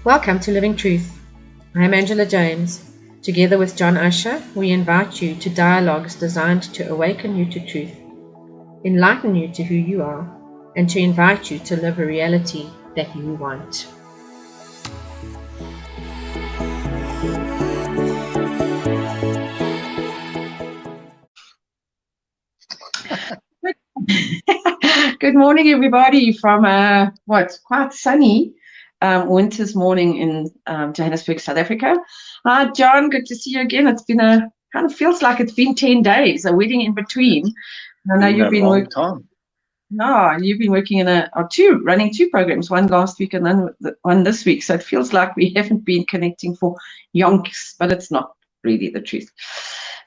Welcome to Living Truth. I'm Angela James. Together with John Usher, we invite you to dialogues designed to awaken you to truth, enlighten you to who you are, and to invite you to live a reality that you want. Good morning, everybody, from quite sunny winter's morning in Johannesburg, South Africa. Hi, John. Good to see you again. It's been kind of feels like it's been 10 days, a wedding in between. I know you've been working. No, you've been working running two programs, one last week and then one this week. So it feels like we haven't been connecting for yonks, but it's not really the truth.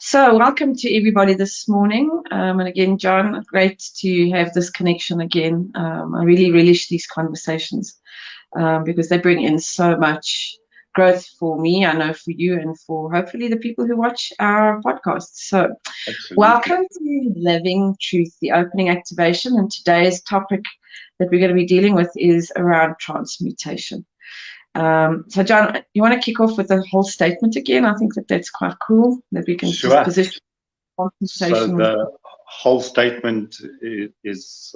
So welcome to everybody this morning. And again, John, great to have this connection again. I really relish these conversations because they bring in so much growth for me, I know for you, and for hopefully the people who watch our podcast. So welcome to Living Truth, the opening activation. And today's topic that we're going to be dealing with is around transmutation. So, John, you want to kick off with the whole statement again? I think that's quite cool that we can just position transmutation. So the whole statement is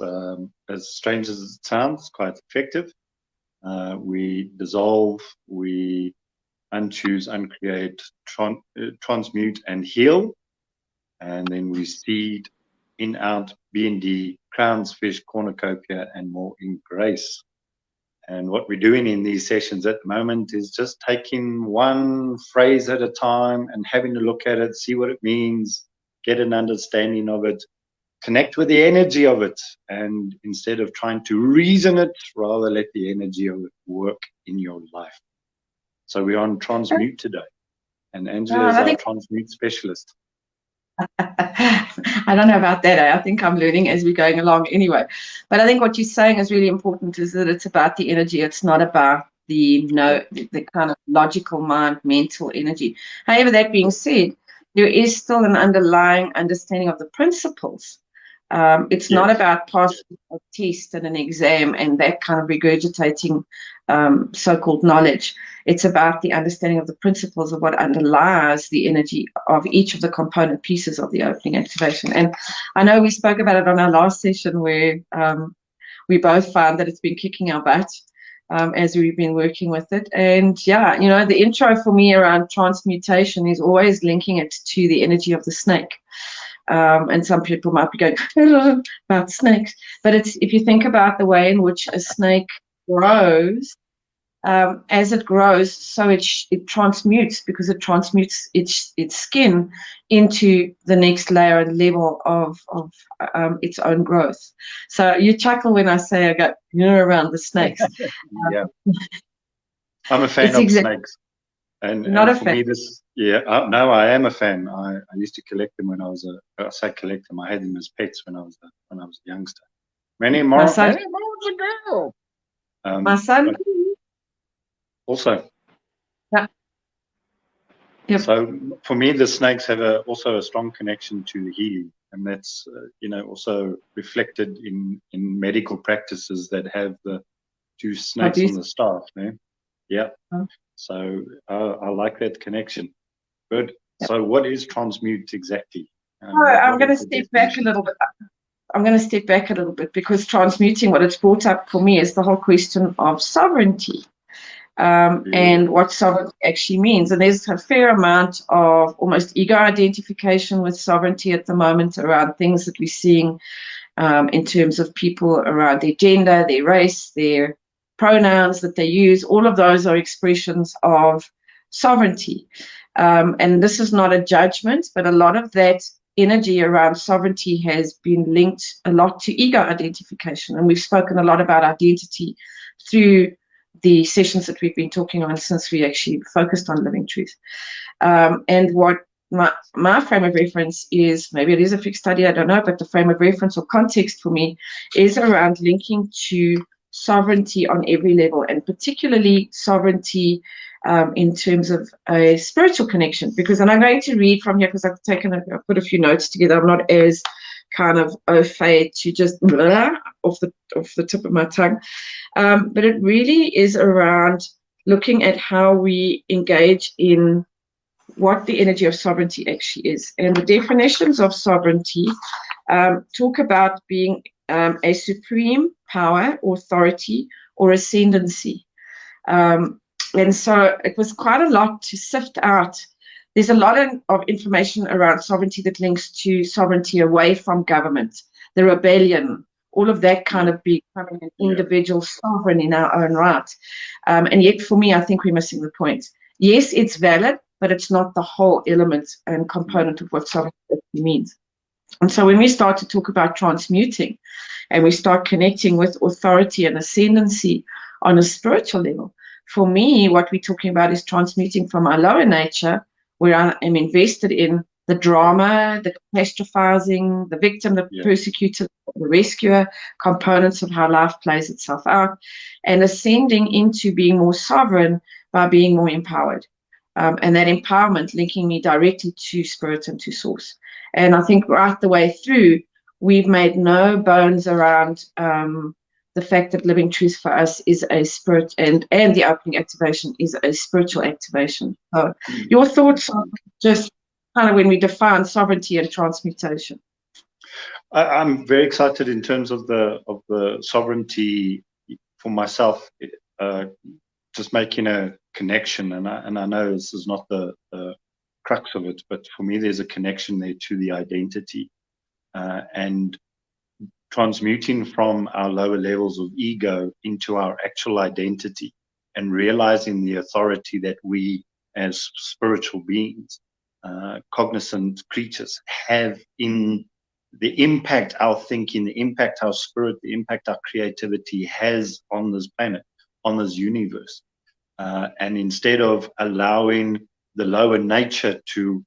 as strange as it sounds, quite effective. We dissolve, we unchoose, uncreate, transmute, and heal. And then we seed in, out, B&D, crowns, fish, cornucopia, and more in grace. And what we're doing in these sessions at the moment is just taking one phrase at a time and having a look at it, see what it means, get an understanding of it, connect with the energy of it, and instead of trying to reason it, rather let the energy of it work in your life. So we're on Transmute today, and Angela is our Transmute specialist. I don't know about that. I think I'm learning as we're going along anyway. But I think what you're saying is really important, is that it's about the energy. It's not about the kind of logical mind, mental energy. However, that being said, there is still an underlying understanding of the principles. It's not about passing a test and an exam and that kind of regurgitating so-called knowledge. It's about the understanding of the principles of what underlies the energy of each of the component pieces of the opening activation. And I know we spoke about it on our last session where we both found that it's been kicking our butt as we've been working with it. And yeah, you know, the intro for me around transmutation is always linking it to the energy of the snake. And some people might be going about snakes, but it's, if you think about the way in which a snake grows, as it grows, so it transmutes, because it transmutes its skin into the next layer and level of its own growth. So you chuckle when I say I go, around the snakes. Yeah, I'm a fan of snakes. And for me, no, I am a fan. I used to collect them when I was I say collect them. I had them as pets when I was a youngster. Many moons ago. My son also. Yeah. Yep. So for me, the snakes have also a strong connection to the healing, and that's also reflected in medical practices that have the two snakes on the staff. Yeah. So I like that connection. Good. Yep. So what is transmute exactly? I'm going to step back a little bit. Because transmuting, what it's brought up for me is the whole question of sovereignty. And what sovereignty actually means. And there's a fair amount of almost ego identification with sovereignty at the moment around things that we're seeing in terms of people around their gender, their race, their pronouns that they use. All of those are expressions of sovereignty. And this is not a judgment, but a lot of that energy around sovereignty has been linked a lot to ego identification. And we've spoken a lot about identity through the sessions that we've been talking on since we actually focused on Living Truth. And what my frame of reference is, maybe it is a fixed study, I don't know, but the frame of reference or context for me is around linking to sovereignty on every level, and particularly sovereignty in terms of a spiritual connection. Because, and I'm going to read from here because I've put a few notes together. I'm not as kind of au fait to just off the tip of my tongue. But it really is around looking at how we engage in what the energy of sovereignty actually is. And the definitions of sovereignty talk about being a supreme power, authority, or ascendancy. And so it was quite a lot to sift out. There's a lot of information around sovereignty that links to sovereignty away from government, the rebellion, all of that kind of becoming an individual sovereign in our own right. And yet, for me, I think we're missing the point. Yes, it's valid, but it's not the whole element and component of what sovereignty means. And so when we start to talk about transmuting and we start connecting with authority and ascendancy on a spiritual level, for me, what we're talking about is transmuting from our lower nature, where I am invested in the drama, the catastrophizing, the victim, the persecutor, the rescuer, components of how life plays itself out, and ascending into being more sovereign by being more empowered. And that empowerment linking me directly to spirit and to source. And I think right the way through, we've made no bones around the fact that living truth for us is a spirit, and the opening activation is a spiritual activation. So your thoughts on just kind of when we define sovereignty and transmutation? I'm very excited in terms of the sovereignty for myself, just making a connection, and I know this is not the crux of it, but for me there's a connection there to the identity, and transmuting from our lower levels of ego into our actual identity and realizing the authority that we as spiritual beings, cognizant creatures, have in the impact our thinking, the impact our spirit, the impact our creativity has on this planet, on this universe. And instead of allowing the lower nature to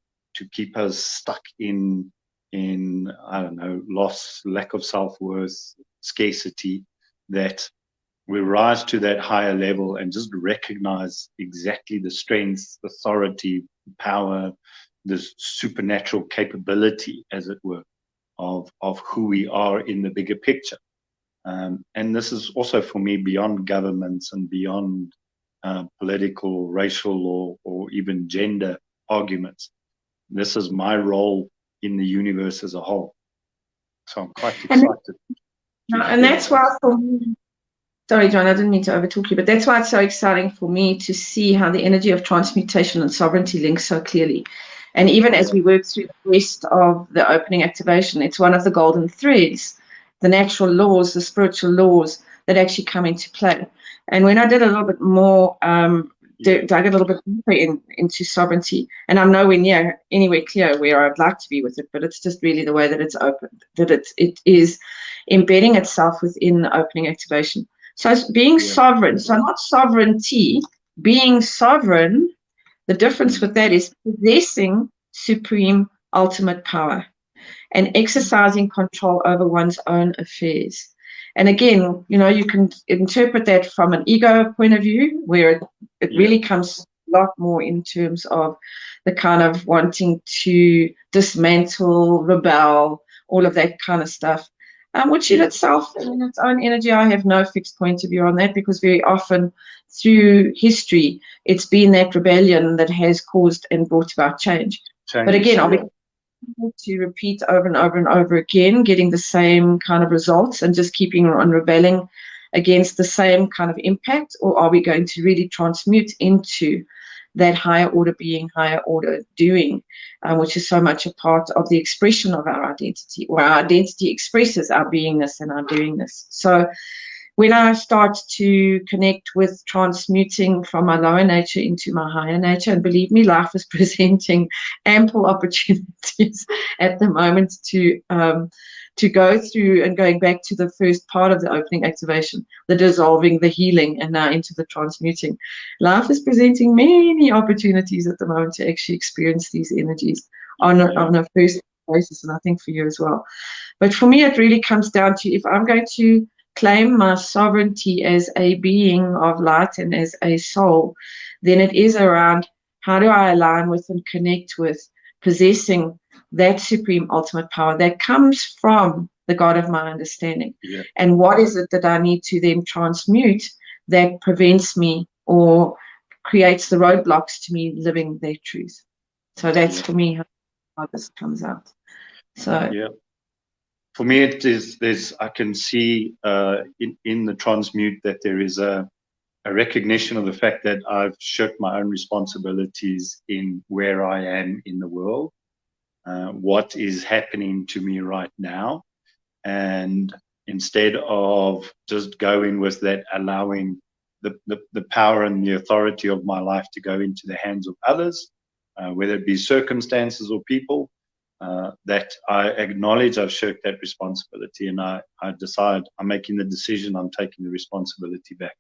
keep us stuck in I don't know, loss, lack of self-worth, scarcity, that we rise to that higher level and just recognize exactly the strength, authority, power, this supernatural capability, as it were, of who we are in the bigger picture. And this is also for me beyond governments and beyond political, racial, or even gender arguments. This is my role in the universe as a whole. So I'm quite excited. And that's why for me, sorry, John, I didn't mean to overtalk you, but that's why it's so exciting for me to see how the energy of transmutation and sovereignty links so clearly. And even as we work through the rest of the opening activation, it's one of the golden threads, the natural laws, the spiritual laws that actually come into play. And when I did a little bit more, dug a little bit deeper into sovereignty, and I'm nowhere near anywhere clear where I'd like to be with it, but it's just really the way that it's opened, that it is embedding itself within the opening activation. So it's being sovereign, so not sovereignty, being sovereign, the difference with that is possessing supreme ultimate power and exercising control over one's own affairs. And again, you know, you can interpret that from an ego point of view, where it really comes a lot more in terms of the kind of wanting to dismantle, rebel, all of that kind of stuff, which in itself, in its own energy, I have no fixed point of view on that, because very often through history, it's been that rebellion that has caused and brought about change. But again, I'll be to repeat over and over and over again, getting the same kind of results and just keeping on rebelling against the same kind of impact? Or are we going to really transmute into that higher order being, higher order doing, which is so much a part of the expression of our identity, or our identity expresses our beingness and our doingness. So when I start to connect with transmuting from my lower nature into my higher nature, and believe me, life is presenting ample opportunities at the moment to go through, and going back to the first part of the opening activation, the dissolving, the healing, and now into the transmuting. Life is presenting many opportunities at the moment to actually experience these energies on a first basis, and I think for you as well. But for me, it really comes down to, if I'm going to claim my sovereignty as a being of light and as a soul, then it is around how do I align with and connect with possessing that supreme ultimate power that comes from the God of my understanding. And what is it that I need to then transmute that prevents me or creates the roadblocks to me living their truth. So that's for me how this comes out. So yeah, for me it is. I can see in the transmute that there is a recognition of the fact that I've shirked my own responsibilities in where I am in the world, what is happening to me right now, and instead of just going with that, allowing the power and the authority of my life to go into the hands of others, whether it be circumstances or people, that I acknowledge I've shirked that responsibility, and I decide, I'm making the decision, I'm taking the responsibility back,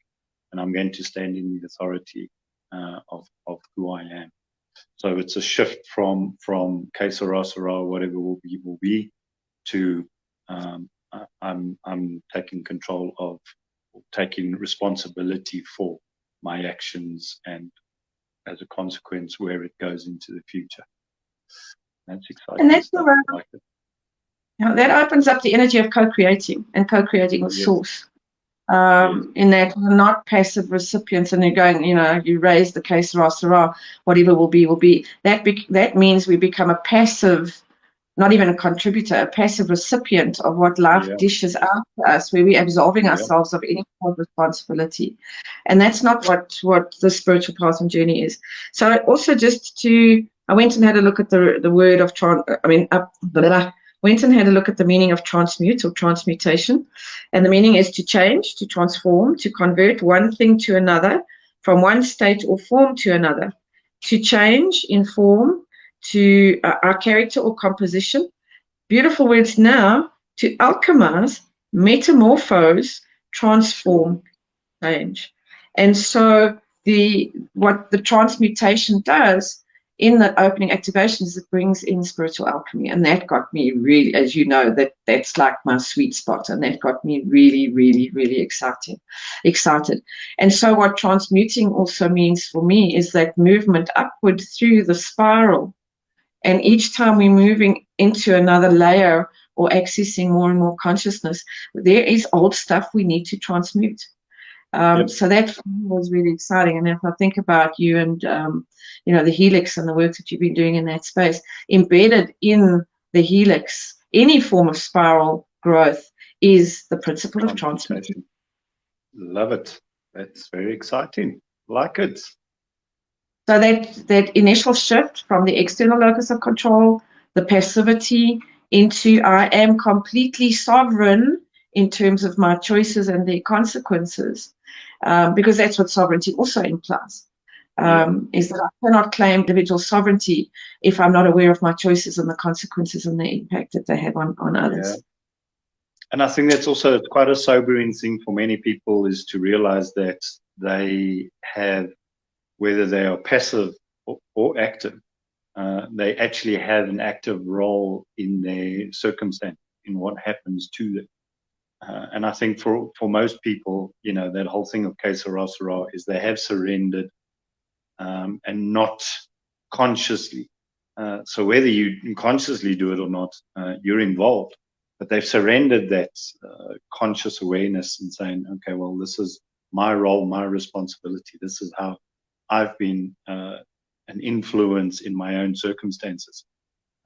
and I'm going to stand in the authority of who I am. So it's a shift from que sera, sera, whatever will be, to I'm taking control of, taking responsibility for my actions, and as a consequence, where it goes into the future. That's exciting. And that's stuff. I like it. That opens up the energy of co-creating and co-creating with source. In that we're not passive recipients, and you're going, you raise the que sera, sera, whatever will be. That means we become a passive, not even a contributor, a passive recipient of what life dishes out to us, where we're absolving ourselves of any form of responsibility. And that's not what the spiritual path and journey is. So also I went and had a look at the word of went and had a look at the meaning of transmute or transmutation. And the meaning is to change, to transform, to convert one thing to another, from one state or form to another, to change in form, to our character or composition. Beautiful words now. To alchemize, metamorphose, transform, change. And so what the transmutation does in the opening activation is it brings in spiritual alchemy, and that got me really, as you know, that's like my sweet spot, and that got me really, really, really excited. And so what transmuting also means for me is that movement upward through the spiral, and each time we're moving into another layer or accessing more and more consciousness, there is old stuff we need to transmute. So that was really exciting. And if I think about you and, the helix and the work that you've been doing in that space, embedded in the helix, any form of spiral growth is the principle of transmutation. Love it. That's very exciting. Like it. So that initial shift from the external locus of control, the passivity, into I am completely sovereign in terms of my choices and their consequences, because that's what sovereignty also implies, is that I cannot claim individual sovereignty if I'm not aware of my choices and the consequences and the impact that they have on others. Yeah. And I think that's also quite a sobering thing for many people, is to realize that they have, whether they are passive or active, they actually have an active role in their circumstance, in what happens to them. And I think for most people, that whole thing of que sera, sera is they have surrendered, and not consciously. So whether you consciously do it or not, you're involved. But they've surrendered that conscious awareness and saying, okay, well, this is my role, my responsibility. This is how I've been an influence in my own circumstances.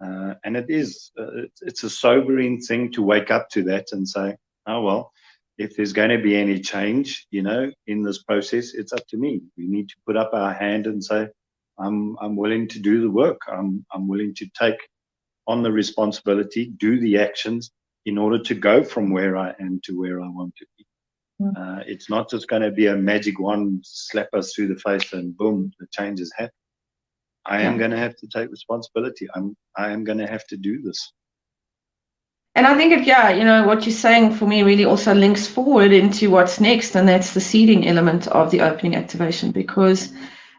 And it's a sobering thing to wake up to that and say, oh, well, if there's going to be any change, in this process, it's up to me. We need to put up our hand and say, I'm willing to do the work. I'm willing to take on the responsibility, do the actions in order to go from where I am to where I want to be. It's not just going to be a magic wand, slap us through the face and boom, the change has happened. I am going to have to take responsibility. I am going to have to do this. And I think what you're saying for me really also links forward into what's next, and that's the seeding element of the opening activation, because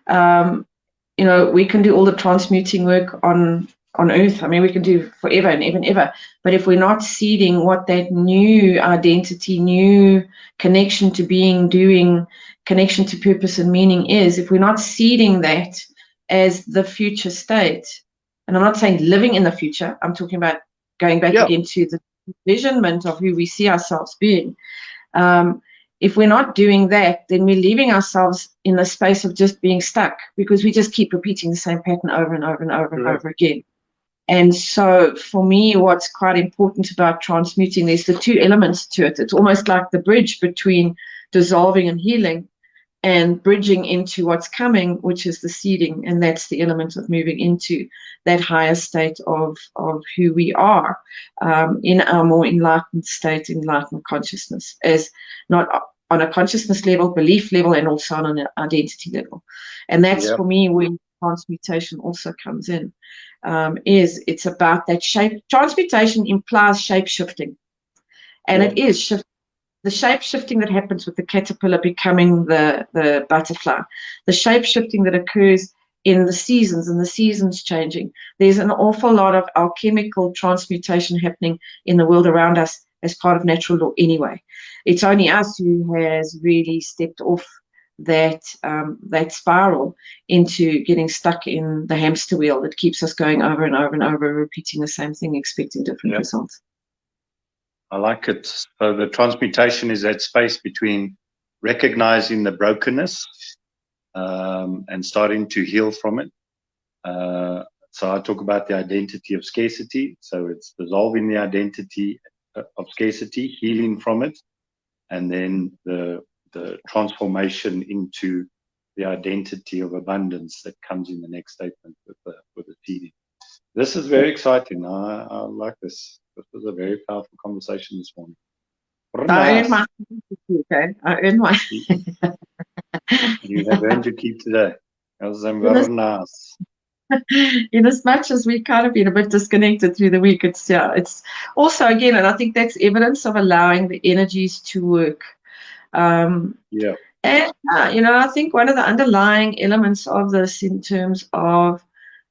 we can do all the transmuting work on earth. I mean, we can do forever and even ever, but if we're not seeding what that new identity, new connection to being, doing, connection to purpose and meaning is, if we're not seeding that as the future state, and I'm not saying living in the future, I'm talking about going back again to the visionment of who we see ourselves being, if we're not doing that, then we're leaving ourselves in the space of just being stuck, because we just keep repeating the same pattern over and over and over and over again. And so for me, what's quite important about transmuting, there's the two elements to it. It's almost like the bridge between dissolving and healing, and bridging into what's coming, which is the seeding. And that's the element of moving into that higher state of who we are, in our more enlightened state, enlightened consciousness, as not on a consciousness level, belief level, and also on an identity level. And that's for me where transmutation also comes in. It's about that shape. Transmutation implies shape shifting, and it is shifting. The shape shifting that happens with the caterpillar becoming the butterfly, the shape shifting that occurs in the seasons changing. There's an awful lot of alchemical transmutation happening in the world around us as part of natural law anyway. It's only us who has really stepped off that spiral into getting stuck in the hamster wheel that keeps us going over and over and over, repeating the same thing, expecting different results. I like it. So the transmutation is that space between recognizing the brokenness and starting to heal from it. So I talk about the identity of scarcity. So it's dissolving the identity of scarcity, healing from it, and then the transformation into the identity of abundance that comes in the next statement with the seeding. This is very exciting. I like this. This was a very powerful conversation this morning. I earned my okay. I earned my. You have earned your keep today. That was very nice. In as much as we've kind of been a bit disconnected through the week, it's also, again, and I think that's evidence of allowing the energies to work. And I think one of the underlying elements of this, in terms of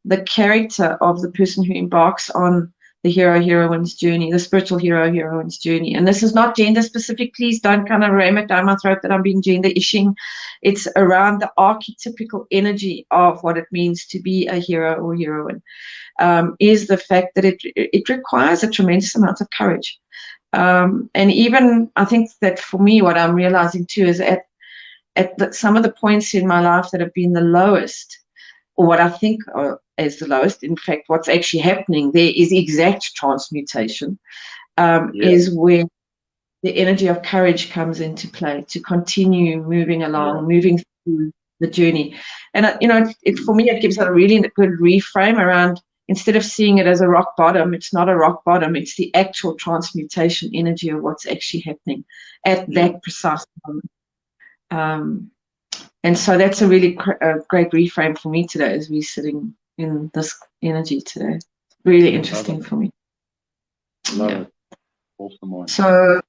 the character of the person who embarks on the hero-heroine's journey, the spiritual hero-heroine's journey. And this is not gender specific. Please don't kind of ram it down my throat that I'm being gender ishing. It's around the archetypical energy of what it means to be a hero or heroine, is the fact that it requires a tremendous amount of courage. And even, I think that for me, what I'm realizing too is at some of the points in my life that have been the lowest, or what I think is the lowest, in fact, what's actually happening there is exact transmutation, is where the energy of courage comes into play to continue moving along, moving through the journey. And, for me, it gives it a really good reframe around, instead of seeing it as a rock bottom, it's not a rock bottom, it's the actual transmutation energy of what's actually happening at that precise moment. And so that's a really great reframe for me today, as we're sitting in this energy today. Really interesting for me. Love it. Awesome. So,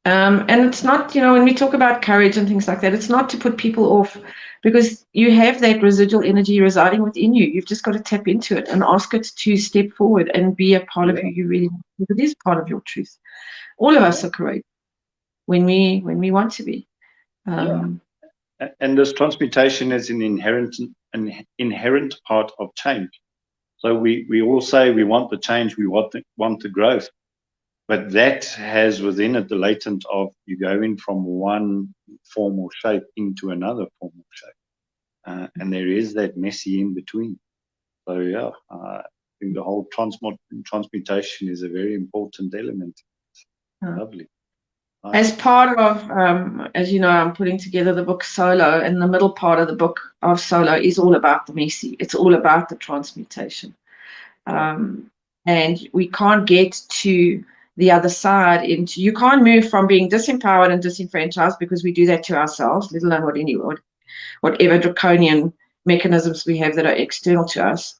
and it's not, when we talk about courage and things like that, it's not to put people off, because you have that residual energy residing within you. You've just got to tap into it and ask it to step forward and be a part of who you really are. It is part of your truth. All of us are courageous when we want to be. And this transmutation is an inherent part of change. So we all say we want the change, we want the growth, but that has within it the latent of you going from one form or shape into another form or shape, and there is that messy in between. So I think the whole transmutation is a very important element. Lovely. As part of, as you know, I'm putting together the book Solo, and the middle part of the book of Solo is all about the messy. It's all about the transmutation. And we can't get to the other side you can't move from being disempowered and disenfranchised, because we do that to ourselves, let alone whatever draconian mechanisms we have that are external to us.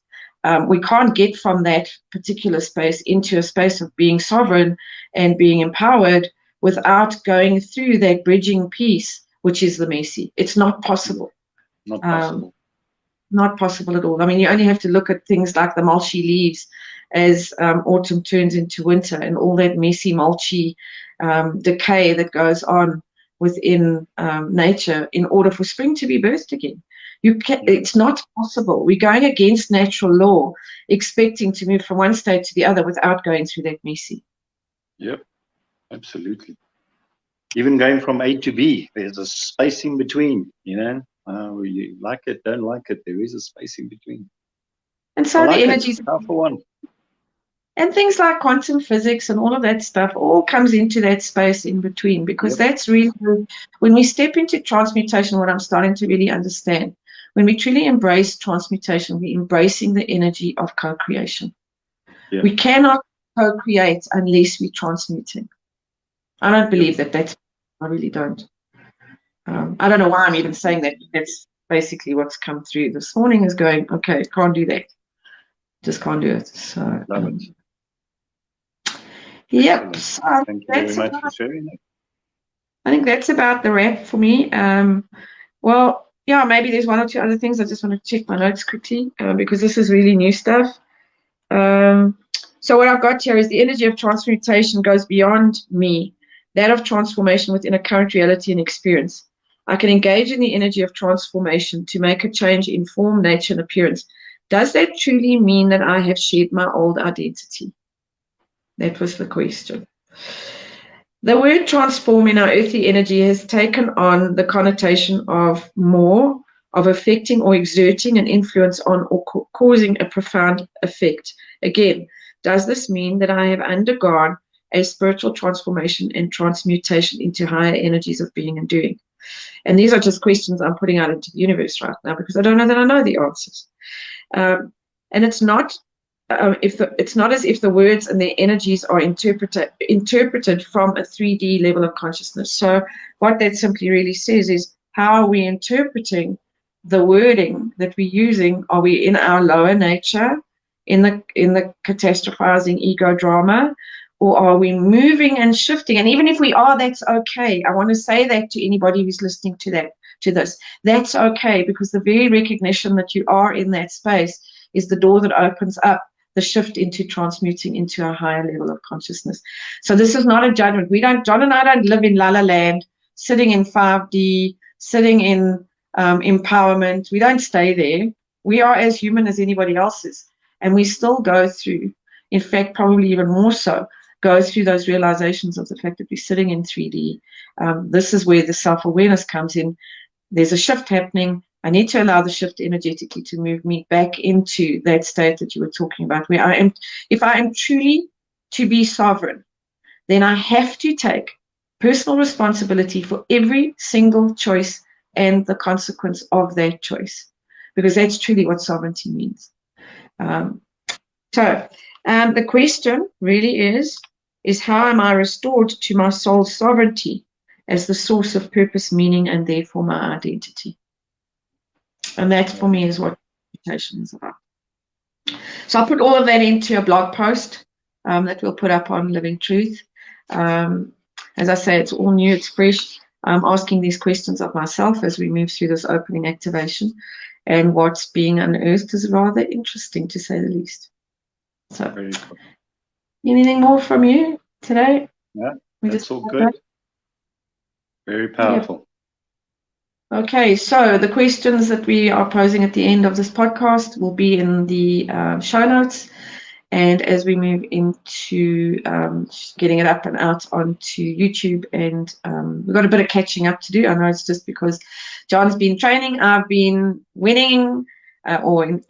We can't get from that particular space into a space of being sovereign and being empowered without going through that bridging piece, which is the messy. It's not possible. Not possible. Not possible at all. I mean, you only have to look at things like the mulchy leaves as autumn turns into winter, and all that messy, mulchy decay that goes on within nature in order for spring to be birthed again. It's not possible. We're going against natural law, expecting to move from one state to the other without going through that messy. Yep. Absolutely. even going from A to B, there's a space in between, you know. You like it, don't like it, there is a space in between. And so like the energies, powerful one. And things like quantum physics and all of that stuff all comes into that space in between, because that's really, when we step into transmutation, what I'm starting to really understand, when we truly embrace transmutation, we're embracing the energy of co-creation. Yeah. We cannot co-create unless we're transmuting. I don't believe that. I really don't. I don't know why I'm even saying that. That's basically what's come through this morning, is going, okay, can't do that. Just can't do it. So, yep. So thank you very much for sharing that. I think that's about the wrap for me. Well, yeah, maybe there's one or two other things. I just want to check my notes quickly, because this is really new stuff. So what I've got here is the energy of transmutation goes beyond me, that of transformation within a current reality and experience. I can engage in the energy of transformation to make a change in form, nature, and appearance. Does that truly mean that I have shed my old identity? That was the question. The word transform in our earthly energy has taken on the connotation of more, of affecting or exerting an influence on or causing a profound effect. Again, does this mean that I have undergone a spiritual transformation and transmutation into higher energies of being and doing? And these are just questions I'm putting out into the universe right now, because I don't know that I know the answers. And it's not it's not as if the words and their energies are interpreted from a 3D level of consciousness. So what that simply really says is, how are we interpreting the wording that we're using? Are we in our lower nature, in the catastrophizing ego drama, or are we moving and shifting? And even if we are, that's okay. I want to say that to anybody who's listening to this. That's okay, because the very recognition that you are in that space is the door that opens up the shift into transmuting into a higher level of consciousness. So this is not a judgment. John and I don't live in La La Land, sitting in 5D, sitting in empowerment. We don't stay there. We are as human as anybody else is. And we still go through, in fact, probably even more so, go through those realizations of the fact that we're sitting in 3D. This is where the self-awareness comes in. There's a shift happening. I need to allow the shift energetically to move me back into that state that you were talking about, where if I am truly to be sovereign, then I have to take personal responsibility for every single choice and the consequence of that choice, because that's truly what sovereignty means. So the question really is how am I restored to my soul's sovereignty as the source of purpose, meaning, and therefore my identity? And that, for me, is what meditation is about. So I'll put all of that into a blog post that we'll put up on Living Truth. As I say, it's all new, it's fresh. I'm asking these questions of myself as we move through this opening activation. And what's being unearthed is rather interesting, to say the least. So, anything more from you today? Yeah, that's all good. Very powerful. Yep. Okay, so the questions that we are posing at the end of this podcast will be in the show notes. And as we move into getting it up and out onto YouTube, and we've got a bit of catching up to do. I know it's just because John's been training, I've been winning kind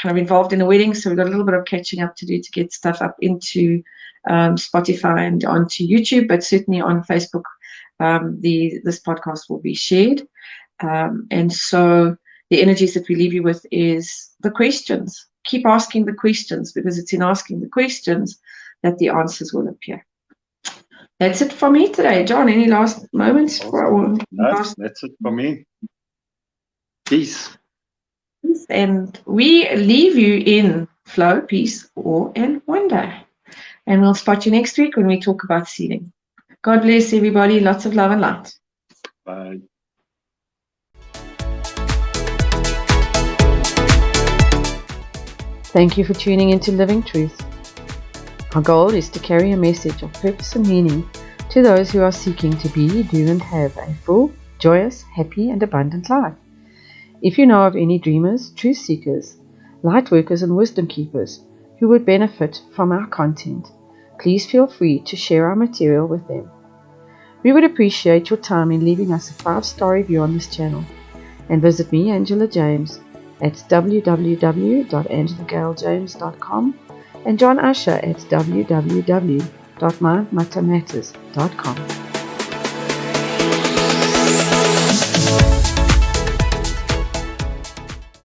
of involved in the wedding. So we've got a little bit of catching up to do to get stuff up into Spotify and onto YouTube, but certainly on Facebook, this podcast will be shared. And so the energies that we leave you with is the questions. Keep asking the questions, because it's in asking the questions that the answers will appear. That's it for me today. John, any last moments? Awesome. That's it for me. Peace. And we leave you in flow, peace, awe, and wonder. And we'll spot you next week when we talk about seeding. God bless everybody. Lots of love and light. Bye. Thank you for tuning into Living Truth. Our goal is to carry a message of purpose and meaning to those who are seeking to be, do, and have a full, joyous, happy, and abundant life. If you know of any dreamers, truth seekers, light workers, and wisdom keepers who would benefit from our content, please feel free to share our material with them. We would appreciate your time in leaving us a 5-star review on this channel. And visit me, Angela James, at www.angelagalejames.com and John Usher at www.mymatamatters.com.